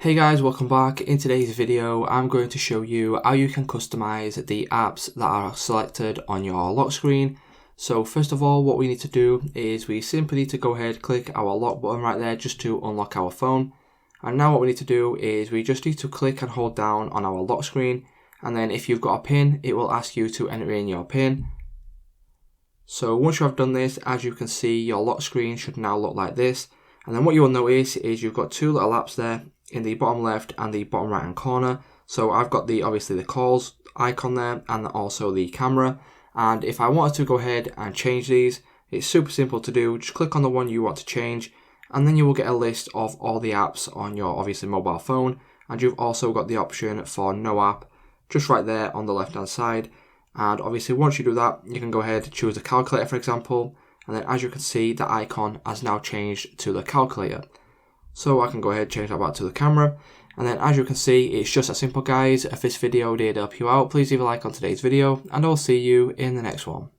Hey guys, welcome back. In today's video, I'm going to show you how you can customize the apps that are selected on your lock screen. So first of all, what we need to do is we simply need to go ahead, click our lock button right there just to unlock our phone. And now what we need to do is we just need to click and hold down on our lock screen. And then if you've got a PIN, it will ask you to enter in your PIN. So once you have done this, as you can see, your lock screen should now look like this. And then what you will notice is you've got two little apps there in the bottom left and the bottom right hand corner. So I've got obviously the calls icon there and also the camera. And if I wanted to go ahead and change these, it's super simple to do. Just click on the one you want to change and then you will get a list of all the apps on your obviously mobile phone. And you've also got the option for no app just right there on the left hand side. And obviously once you do that, you can go ahead and choose the calculator, for example. And then as you can see, the icon has now changed to the calculator. So I can go ahead and change that back to the camera. And then as you can see, it's just that simple, guys. If this video did help you out, please leave a like on today's video and I'll see you in the next one.